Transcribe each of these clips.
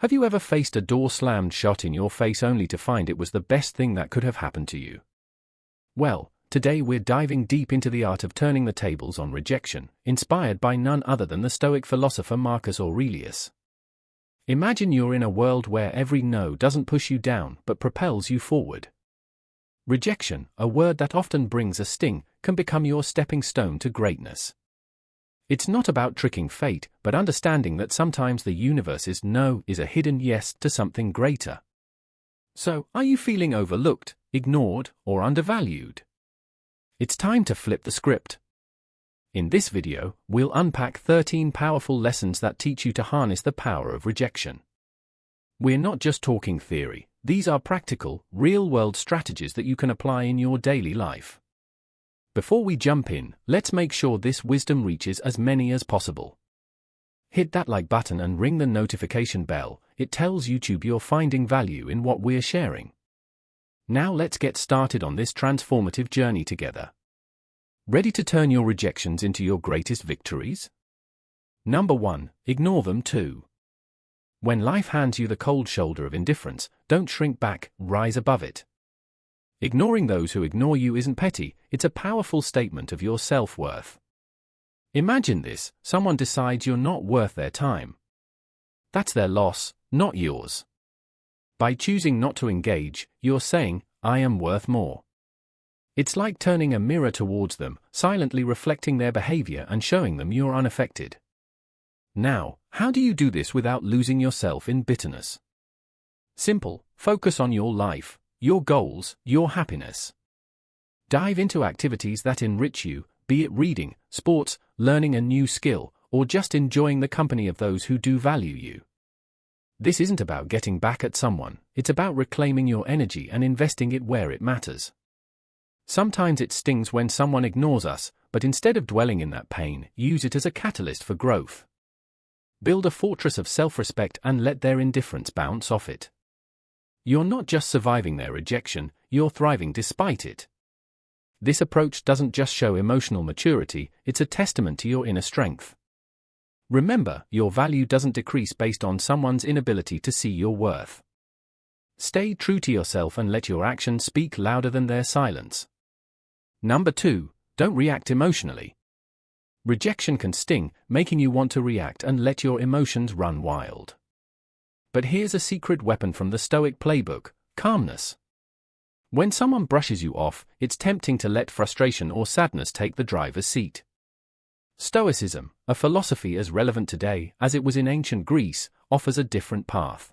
Have you ever faced a door slammed shut in your face only to find it was the best thing that could have happened to you? Well, today we're diving deep into the art of turning the tables on rejection, inspired by none other than the Stoic philosopher Marcus Aurelius. Imagine you're in a world where every no doesn't push you down but propels you forward. Rejection, a word that often brings a sting, can become your stepping stone to greatness. It's not about tricking fate, but understanding that sometimes the universe's no is a hidden yes to something greater. So, are you feeling overlooked, ignored, or undervalued? It's time to flip the script. In this video, we'll unpack 13 powerful lessons that teach you to harness the power of rejection. We're not just talking theory, these are practical, real-world strategies that you can apply in your daily life. Before we jump in, let's make sure this wisdom reaches as many as possible. Hit that like button and ring the notification bell. It tells YouTube you're finding value in what we're sharing. Now let's get started on this transformative journey together. Ready to turn your rejections into your greatest victories? Number 1, ignore them too. When life hands you the cold shoulder of indifference, don't shrink back, rise above it. Ignoring those who ignore you isn't petty, it's a powerful statement of your self-worth. Imagine this: someone decides you're not worth their time. That's their loss, not yours. By choosing not to engage, you're saying, I am worth more. It's like turning a mirror towards them, silently reflecting their behavior and showing them you're unaffected. Now, how do you do this without losing yourself in bitterness? Simple: focus on your life, your goals, your happiness. Dive into activities that enrich you, be it reading, sports, learning a new skill, or just enjoying the company of those who do value you. This isn't about getting back at someone, it's about reclaiming your energy and investing it where it matters. Sometimes it stings when someone ignores us, but instead of dwelling in that pain, use it as a catalyst for growth. Build a fortress of self-respect and let their indifference bounce off it. You're not just surviving their rejection, you're thriving despite it. This approach doesn't just show emotional maturity, it's a testament to your inner strength. Remember, your value doesn't decrease based on someone's inability to see your worth. Stay true to yourself and let your actions speak louder than their silence. Number 2, don't react emotionally. Rejection can sting, making you want to react and let your emotions run wild. But here's a secret weapon from the Stoic playbook: calmness. When someone brushes you off, it's tempting to let frustration or sadness take the driver's seat. Stoicism, a philosophy as relevant today as it was in ancient Greece, offers a different path.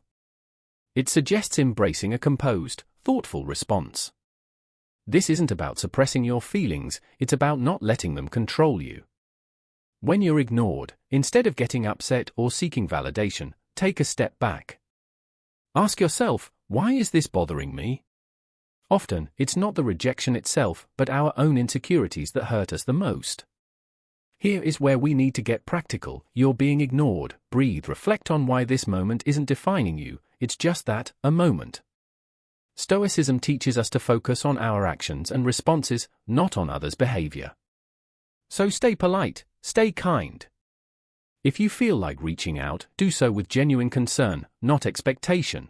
It suggests embracing a composed, thoughtful response. This isn't about suppressing your feelings, it's about not letting them control you. When you're ignored, instead of getting upset or seeking validation, take a step back. Ask yourself, why is this bothering me? Often, it's not the rejection itself, but our own insecurities that hurt us the most. Here is where we need to get practical. You're being ignored. Breathe, reflect on why this moment isn't defining you, it's just that, a moment. Stoicism teaches us to focus on our actions and responses, not on others' behavior. So stay polite, stay kind. If you feel like reaching out, do so with genuine concern, not expectation.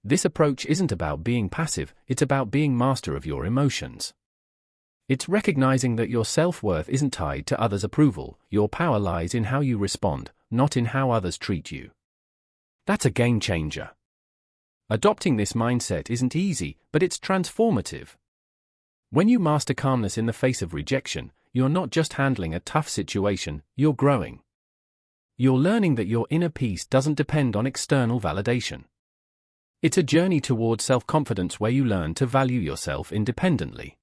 This approach isn't about being passive, it's about being master of your emotions. It's recognizing that your self-worth isn't tied to others' approval, your power lies in how you respond, not in how others treat you. That's a game changer. Adopting this mindset isn't easy, but it's transformative. When you master calmness in the face of rejection, you're not just handling a tough situation, you're growing. You're learning that your inner peace doesn't depend on external validation. It's a journey towards self-confidence where you learn to value yourself independently.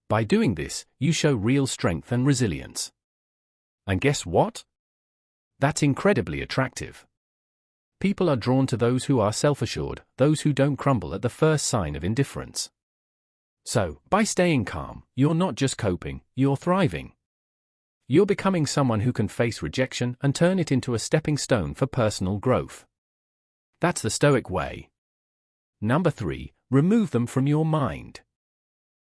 By doing this, you show real strength and resilience. And guess what? That's incredibly attractive. People are drawn to those who are self-assured, those who don't crumble at the first sign of indifference. So, by staying calm, you're not just coping, you're thriving. You're becoming someone who can face rejection and turn it into a stepping stone for personal growth. That's the Stoic way. Number 3, remove them from your mind.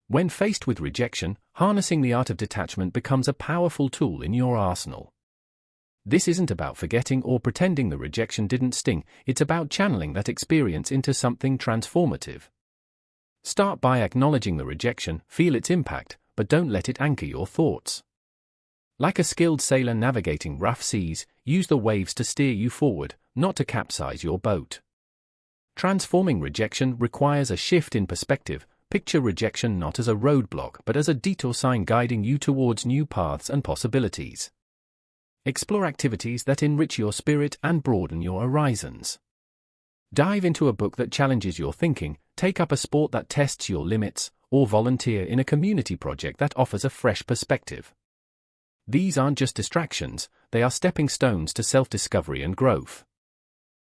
When faced with rejection, harnessing the art of detachment becomes a powerful tool in your arsenal. This isn't about forgetting or pretending the rejection didn't sting, it's about channeling that experience into something transformative. Start by acknowledging the rejection, feel its impact, but don't let it anchor your thoughts. Like a skilled sailor navigating rough seas, use the waves to steer you forward, not to capsize your boat. Transforming rejection requires a shift in perspective. Picture rejection not as a roadblock but as a detour sign guiding you towards new paths and possibilities. Explore activities that enrich your spirit and broaden your horizons. Dive into a book that challenges your thinking, take up a sport that tests your limits, or volunteer in a community project that offers a fresh perspective. These aren't just distractions, they are stepping stones to self-discovery and growth.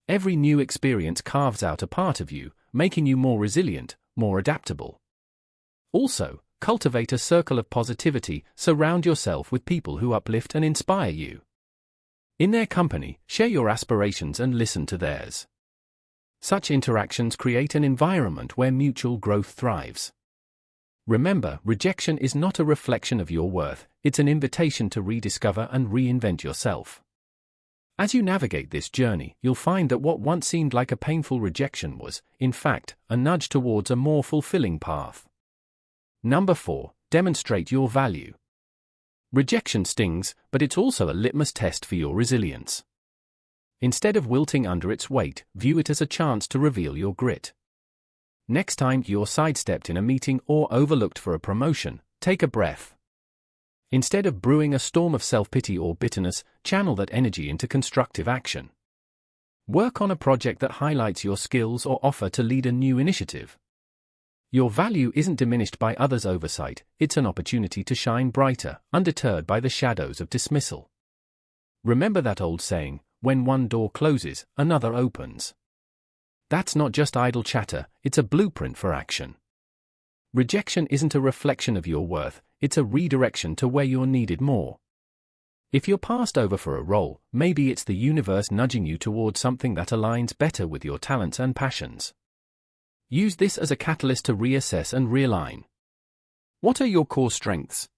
Every new experience carves out a part of you, making you more resilient, more adaptable. Also, cultivate a circle of positivity, surround yourself with people who uplift and inspire you. In their company, share your aspirations and listen to theirs. Such interactions create an environment where mutual growth thrives. Remember, rejection is not a reflection of your worth, it's an invitation to rediscover and reinvent yourself. As you navigate this journey, you'll find that what once seemed like a painful rejection was, in fact, a nudge towards a more fulfilling path. Number 4. Demonstrate your value. Rejection stings, but it's also a litmus test for your resilience. Instead of wilting under its weight, view it as a chance to reveal your grit. Next time you're sidestepped in a meeting or overlooked for a promotion, take a breath. Instead of brewing a storm of self-pity or bitterness, channel that energy into constructive action. Work on a project that highlights your skills or offer to lead a new initiative. Your value isn't diminished by others' oversight, it's an opportunity to shine brighter, undeterred by the shadows of dismissal. Remember that old saying, when one door closes, another opens. That's not just idle chatter, it's a blueprint for action. Rejection isn't a reflection of your worth, it's a redirection to where you're needed more. If you're passed over for a role, maybe it's the universe nudging you towards something that aligns better with your talents and passions. Use this as a catalyst to reassess and realign. What are your core strengths?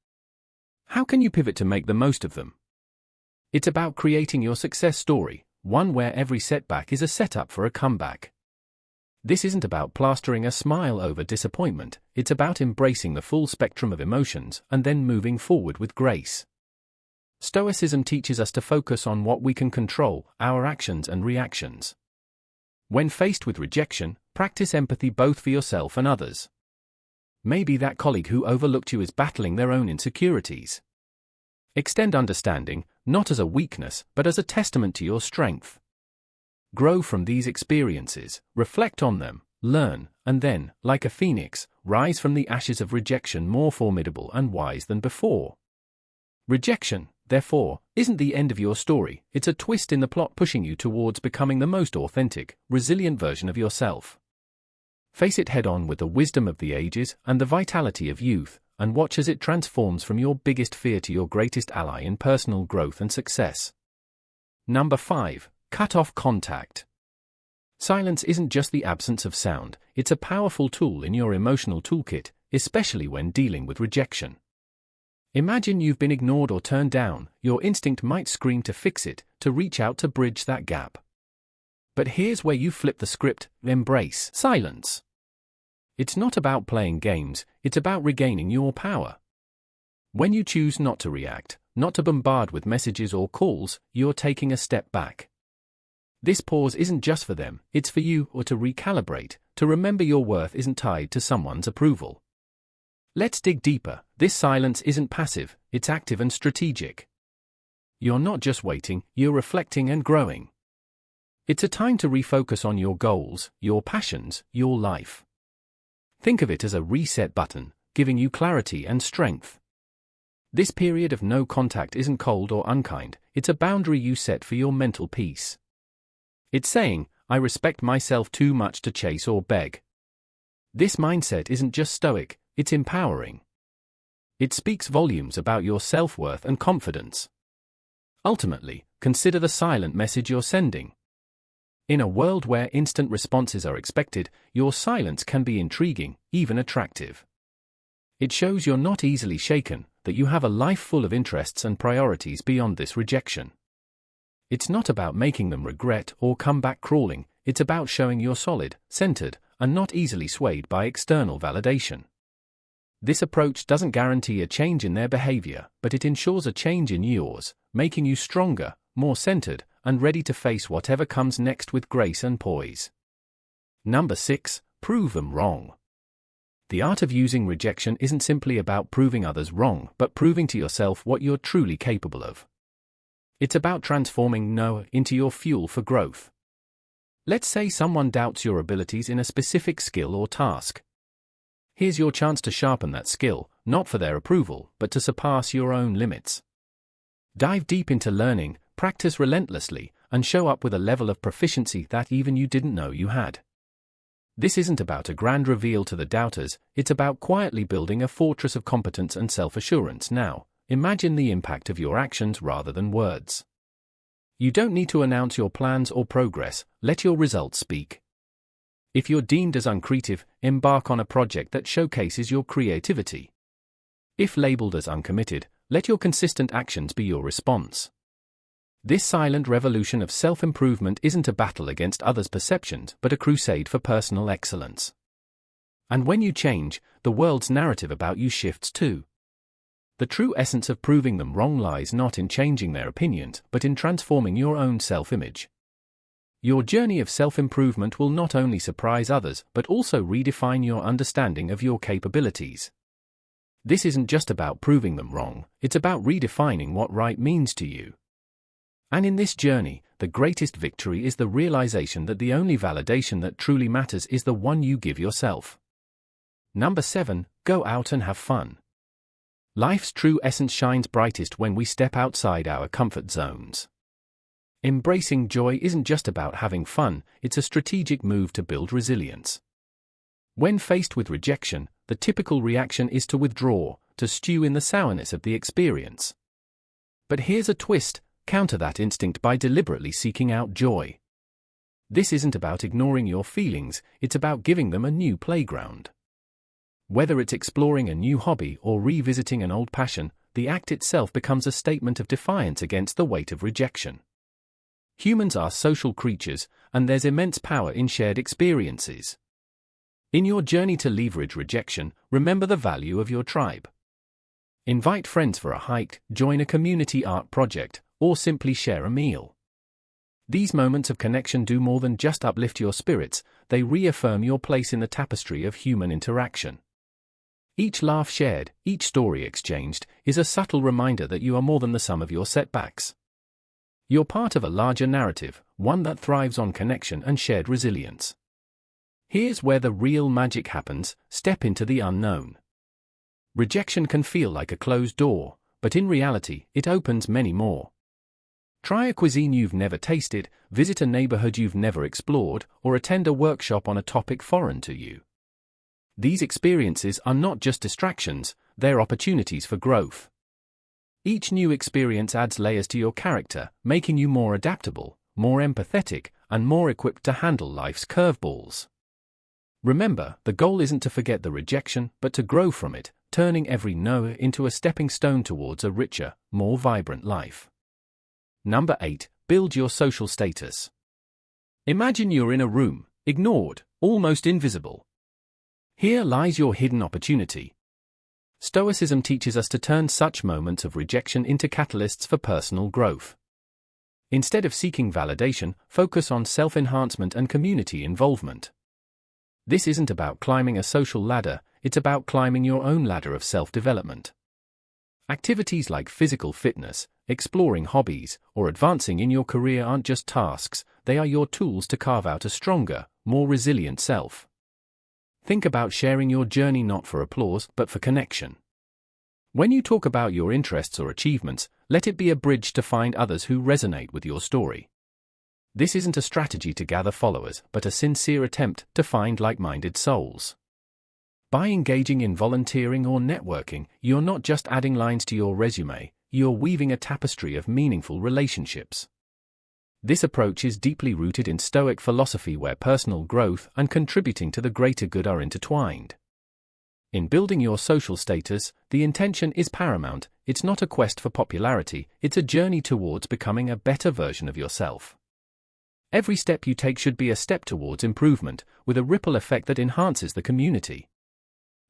How can you pivot to make the most of them? It's about creating your success story, one where every setback is a setup for a comeback. This isn't about plastering a smile over disappointment, it's about embracing the full spectrum of emotions and then moving forward with grace. Stoicism teaches us to focus on what we can control, our actions and reactions. When faced with rejection, practice empathy both for yourself and others. Maybe that colleague who overlooked you is battling their own insecurities. Extend understanding, not as a weakness, but as a testament to your strength. Grow from these experiences, reflect on them, learn, and then, like a phoenix, rise from the ashes of rejection more formidable and wise than before. Rejection, therefore, isn't the end of your story, it's a twist in the plot pushing you towards becoming the most authentic, resilient version of yourself. Face it head-on with the wisdom of the ages and the vitality of youth, and watch as it transforms from your biggest fear to your greatest ally in personal growth and success. Number 5. Cut off contact. Silence isn't just the absence of sound, it's a powerful tool in your emotional toolkit, especially when dealing with rejection. Imagine you've been ignored or turned down, your instinct might scream to fix it, to reach out to bridge that gap. But here's where you flip the script, embrace silence. It's not about playing games, it's about regaining your power. When you choose not to react, not to bombard with messages or calls, you're taking a step back. This pause isn't just for them, it's for you, or to recalibrate, to remember your worth isn't tied to someone's approval. Let's dig deeper. This silence isn't passive, it's active and strategic. You're not just waiting, you're reflecting and growing. It's a time to refocus on your goals, your passions, your life. Think of it as a reset button, giving you clarity and strength. This period of no contact isn't cold or unkind, it's a boundary you set for your mental peace. It's saying, I respect myself too much to chase or beg. This mindset isn't just stoic, it's empowering. It speaks volumes about your self-worth and confidence. Ultimately, consider the silent message you're sending. In a world where instant responses are expected, your silence can be intriguing, even attractive. It shows you're not easily shaken, that you have a life full of interests and priorities beyond this rejection. It's not about making them regret or come back crawling, it's about showing you're solid, centered, and not easily swayed by external validation. This approach doesn't guarantee a change in their behavior, but it ensures a change in yours, making you stronger, more centered, and ready to face whatever comes next with grace and poise. Number 6. Prove them wrong. The art of using rejection isn't simply about proving others wrong, but proving to yourself what you're truly capable of. It's about transforming no into your fuel for growth. Let's say someone doubts your abilities in a specific skill or task. Here's your chance to sharpen that skill, not for their approval, but to surpass your own limits. Dive deep into learning, practice relentlessly, and show up with a level of proficiency that even you didn't know you had. This isn't about a grand reveal to the doubters, it's about quietly building a fortress of competence and self-assurance. Now, imagine the impact of your actions rather than words. You don't need to announce your plans or progress, let your results speak. If you're deemed as uncreative, embark on a project that showcases your creativity. If labeled as uncommitted, let your consistent actions be your response. This silent revolution of self-improvement isn't a battle against others' perceptions, but a crusade for personal excellence. And when you change, the world's narrative about you shifts too. The true essence of proving them wrong lies not in changing their opinions, but in transforming your own self-image. Your journey of self-improvement will not only surprise others, but also redefine your understanding of your capabilities. This isn't just about proving them wrong, it's about redefining what right means to you. And in this journey, the greatest victory is the realization that the only validation that truly matters is the one you give yourself. Number 7. Go out and have fun. Life's true essence shines brightest when we step outside our comfort zones. Embracing joy isn't just about having fun, it's a strategic move to build resilience. When faced with rejection, the typical reaction is to withdraw, to stew in the sourness of the experience. But here's a twist: counter that instinct by deliberately seeking out joy. This isn't about ignoring your feelings, it's about giving them a new playground. Whether it's exploring a new hobby or revisiting an old passion, the act itself becomes a statement of defiance against the weight of rejection. Humans are social creatures, and there's immense power in shared experiences. In your journey to leverage rejection, remember the value of your tribe. Invite friends for a hike, join a community art project, or simply share a meal. These moments of connection do more than just uplift your spirits, they reaffirm your place in the tapestry of human interaction. Each laugh shared, each story exchanged, is a subtle reminder that you are more than the sum of your setbacks. You're part of a larger narrative, one that thrives on connection and shared resilience. Here's where the real magic happens: step into the unknown. Rejection can feel like a closed door, but in reality, it opens many more. Try a cuisine you've never tasted, visit a neighborhood you've never explored, or attend a workshop on a topic foreign to you. These experiences are not just distractions, they're opportunities for growth. Each new experience adds layers to your character, making you more adaptable, more empathetic, and more equipped to handle life's curveballs. Remember, the goal isn't to forget the rejection, but to grow from it, turning every no into a stepping stone towards a richer, more vibrant life. Number 8. Build your social status. Imagine you're in a room, ignored, almost invisible. Here lies your hidden opportunity. Stoicism teaches us to turn such moments of rejection into catalysts for personal growth. Instead of seeking validation, focus on self-enhancement and community involvement. This isn't about climbing a social ladder, it's about climbing your own ladder of self-development. Activities like physical fitness, exploring hobbies, or advancing in your career aren't just tasks, they are your tools to carve out a stronger, more resilient self. Think about sharing your journey not for applause, but for connection. When you talk about your interests or achievements, let it be a bridge to find others who resonate with your story. This isn't a strategy to gather followers, but a sincere attempt to find like-minded souls. By engaging in volunteering or networking, you're not just adding lines to your resume, you're weaving a tapestry of meaningful relationships. This approach is deeply rooted in Stoic philosophy, where personal growth and contributing to the greater good are intertwined. In building your social status, the intention is paramount. it's not a quest for popularity, it's a journey towards becoming a better version of yourself. Every step you take should be a step towards improvement, with a ripple effect that enhances the community.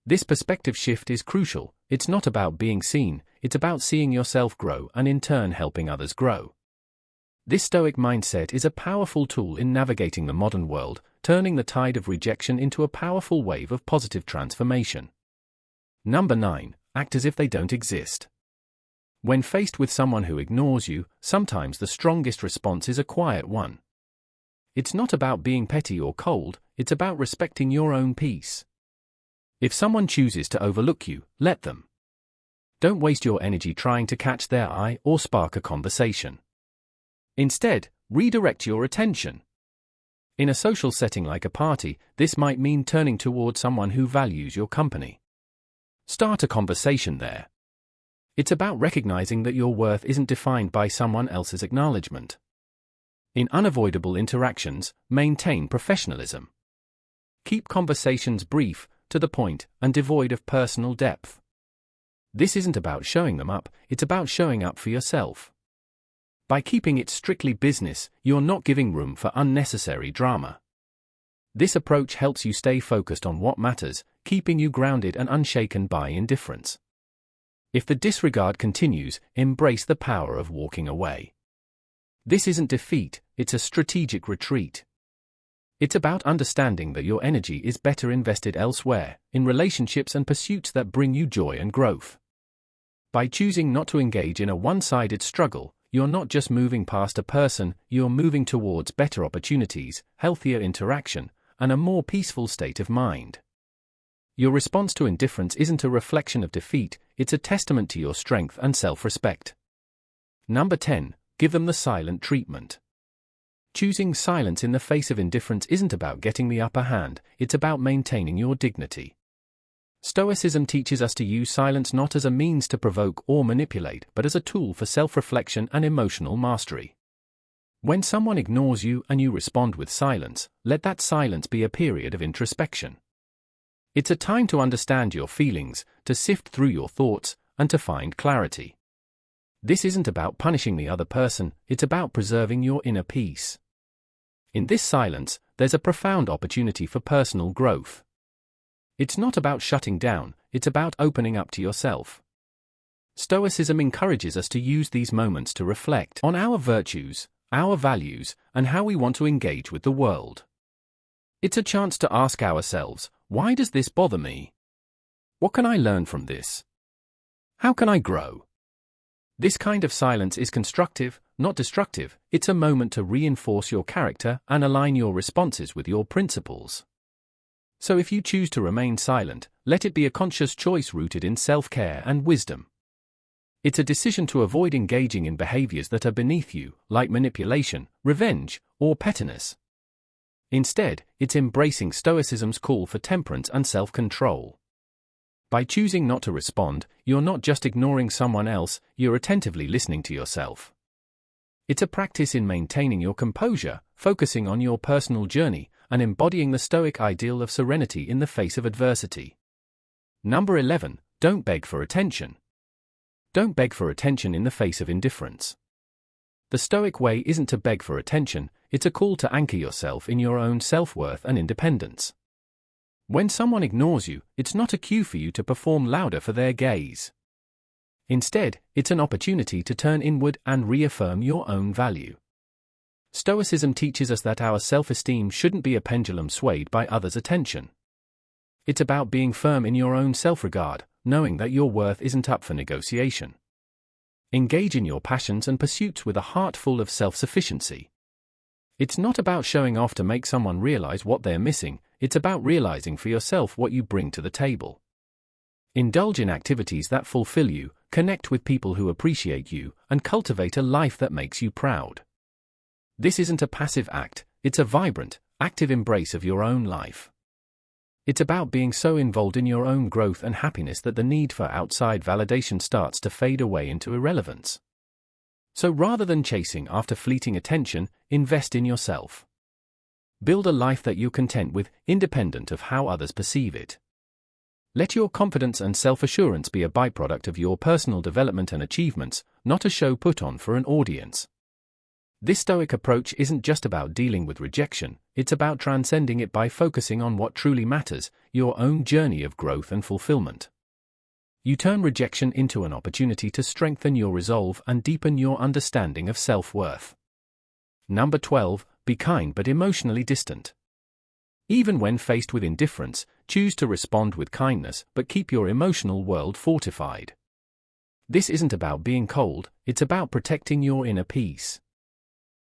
This perspective shift is crucial. It's not about being seen, it's about seeing yourself grow and in turn helping others grow. This Stoic mindset is a powerful tool in navigating the modern world, turning the tide of rejection into a powerful wave of positive transformation. Number 9. Act as if they don't exist. When faced with someone who ignores you, sometimes the strongest response is a quiet one. It's not about being petty or cold, it's about respecting your own peace. If someone chooses to overlook you, let them. Don't waste your energy trying to catch their eye or spark a conversation. Instead, redirect your attention. In a social setting like a party, this might mean turning towards someone who values your company. Start a conversation there. It's about recognizing that your worth isn't defined by someone else's acknowledgement. In unavoidable interactions, maintain professionalism. Keep conversations brief, to the point, and devoid of personal depth. This isn't about showing them up, it's about showing up for yourself. By keeping it strictly business, you're not giving room for unnecessary drama. This approach helps you stay focused on what matters, keeping you grounded and unshaken by indifference. If the disregard continues, embrace the power of walking away. This isn't defeat, it's a strategic retreat. It's about understanding that your energy is better invested elsewhere, in relationships and pursuits that bring you joy and growth. By choosing not to engage in a one-sided struggle, you're not just moving past a person, you're moving towards better opportunities, healthier interaction, and a more peaceful state of mind. Your response to indifference isn't a reflection of defeat, it's a testament to your strength and self-respect. Number 10. Give them the silent treatment. Choosing silence in the face of indifference isn't about getting the upper hand, it's about maintaining your dignity. Stoicism teaches us to use silence not as a means to provoke or manipulate, but as a tool for self-reflection and emotional mastery. When someone ignores you and you respond with silence, let that silence be a period of introspection. It's a time to understand your feelings, to sift through your thoughts, and to find clarity. This isn't about punishing the other person, it's about preserving your inner peace. In this silence, there's a profound opportunity for personal growth. It's not about shutting down, it's about opening up to yourself. Stoicism encourages us to use these moments to reflect on our virtues, our values, and how we want to engage with the world. It's a chance to ask ourselves, why does this bother me? What can I learn from this? How can I grow? This kind of silence is constructive, not destructive. It's a moment to reinforce your character and align your responses with your principles. So if you choose to remain silent, let it be a conscious choice rooted in self-care and wisdom. It's a decision to avoid engaging in behaviors that are beneath you, like manipulation, revenge, or pettiness. Instead, it's embracing Stoicism's call for temperance and self-control. By choosing not to respond, you're not just ignoring someone else, you're attentively listening to yourself. It's a practice in maintaining your composure, focusing on your personal journey, and embodying the Stoic ideal of serenity in the face of adversity. Number 11. Don't beg for attention. Don't beg for attention in the face of indifference. The Stoic way isn't to beg for attention, it's a call to anchor yourself in your own self-worth and independence. When someone ignores you, it's not a cue for you to perform louder for their gaze. Instead, it's an opportunity to turn inward and reaffirm your own value. Stoicism teaches us that our self-esteem shouldn't be a pendulum swayed by others' attention. It's about being firm in your own self-regard, knowing that your worth isn't up for negotiation. Engage in your passions and pursuits with a heart full of self-sufficiency. It's not about showing off to make someone realize what they're missing, it's about realizing for yourself what you bring to the table. Indulge in activities that fulfill you, connect with people who appreciate you, and cultivate a life that makes you proud. This isn't a passive act, it's a vibrant, active embrace of your own life. It's about being so involved in your own growth and happiness that the need for outside validation starts to fade away into irrelevance. So rather than chasing after fleeting attention, invest in yourself. Build a life that you're content with, independent of how others perceive it. Let your confidence and self-assurance be a byproduct of your personal development and achievements, not a show put on for an audience. This Stoic approach isn't just about dealing with rejection, it's about transcending it by focusing on what truly matters, your own journey of growth and fulfillment. You turn rejection into an opportunity to strengthen your resolve and deepen your understanding of self-worth. Number 12, be kind but emotionally distant. Even when faced with indifference, choose to respond with kindness but keep your emotional world fortified. This isn't about being cold, it's about protecting your inner peace.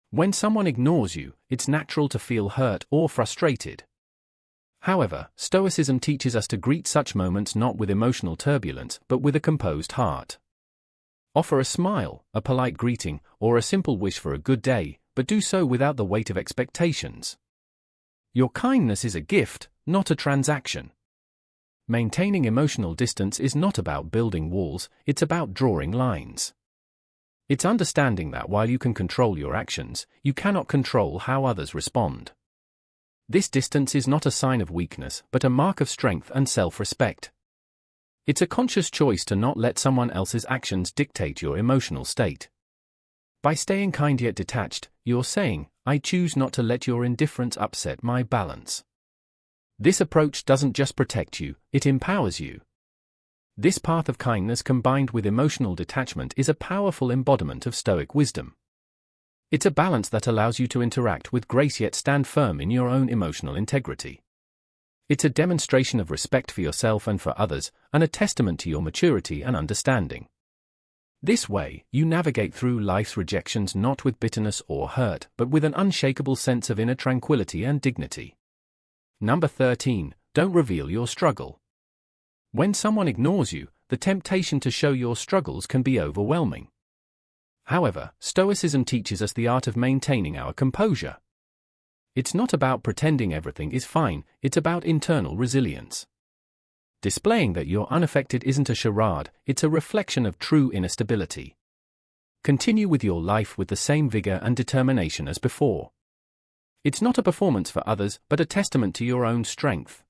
When someone ignores you, it's natural to feel hurt or frustrated. However, Stoicism teaches us to greet such moments not with emotional turbulence but with a composed heart. Offer a smile, a polite greeting, or a simple wish for a good day, but do so without the weight of expectations. Your kindness is a gift, not a transaction. Maintaining emotional distance is not about building walls, it's about drawing lines. It's understanding that while you can control your actions, you cannot control how others respond. This distance is not a sign of weakness, but a mark of strength and self-respect. It's a conscious choice to not let someone else's actions dictate your emotional state. By staying kind yet detached, you're saying, I choose not to let your indifference upset my balance. This approach doesn't just protect you, it empowers you. This path of kindness combined with emotional detachment is a powerful embodiment of Stoic wisdom. It's a balance that allows you to interact with grace yet stand firm in your own emotional integrity. It's a demonstration of respect for yourself and for others, and a testament to your maturity and understanding. This way, you navigate through life's rejections not with bitterness or hurt, but with an unshakable sense of inner tranquility and dignity. Number 13, don't reveal your struggle. When someone ignores you, the temptation to show your struggles can be overwhelming. However, Stoicism teaches us the art of maintaining our composure. It's not about pretending everything is fine, it's about internal resilience. Displaying that you're unaffected isn't a charade, it's a reflection of true inner stability. Continue with your life with the same vigor and determination as before. It's not a performance for others, but a testament to your own strength.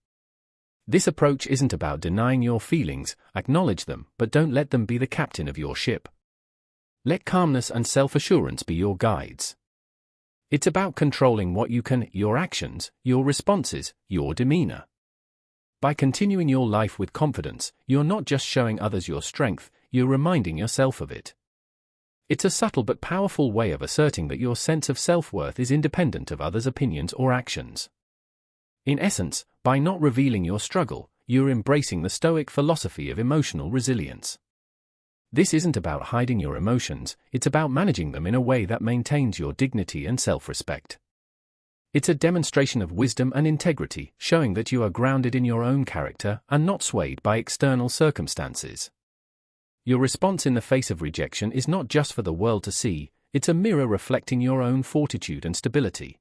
This approach isn't about denying your feelings, acknowledge them, but don't let them be the captain of your ship. Let calmness and self-assurance be your guides. It's about controlling what you can, your actions, your responses, your demeanor. By continuing your life with confidence, you're not just showing others your strength, you're reminding yourself of it. It's a subtle but powerful way of asserting that your sense of self-worth is independent of others' opinions or actions. In essence, by not revealing your struggle, you're embracing the Stoic philosophy of emotional resilience. This isn't about hiding your emotions, it's about managing them in a way that maintains your dignity and self-respect. It's a demonstration of wisdom and integrity, showing that you are grounded in your own character and not swayed by external circumstances. Your response in the face of rejection is not just for the world to see, it's a mirror reflecting your own fortitude and stability.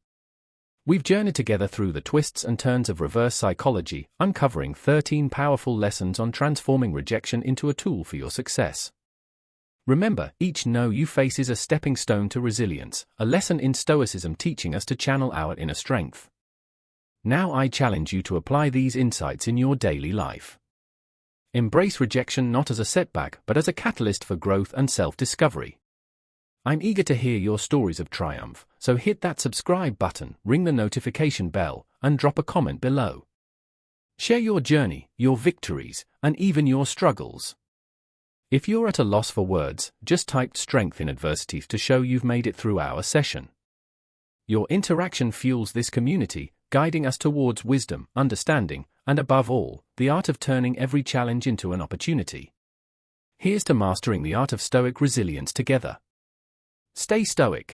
We've journeyed together through the twists and turns of reverse psychology, uncovering 13 powerful lessons on transforming rejection into a tool for your success. Remember, each no you face is a stepping stone to resilience, a lesson in Stoicism teaching us to channel our inner strength. Now I challenge you to apply these insights in your daily life. Embrace rejection not as a setback but as a catalyst for growth and self-discovery. I'm eager to hear your stories of triumph, so hit that subscribe button, ring the notification bell, and drop a comment below. Share your journey, your victories, and even your struggles. If you're at a loss for words, just type strength in adversity to show you've made it through our session. Your interaction fuels this community, guiding us towards wisdom, understanding, and above all, the art of turning every challenge into an opportunity. Here's to mastering the art of Stoic resilience together. Stay stoic.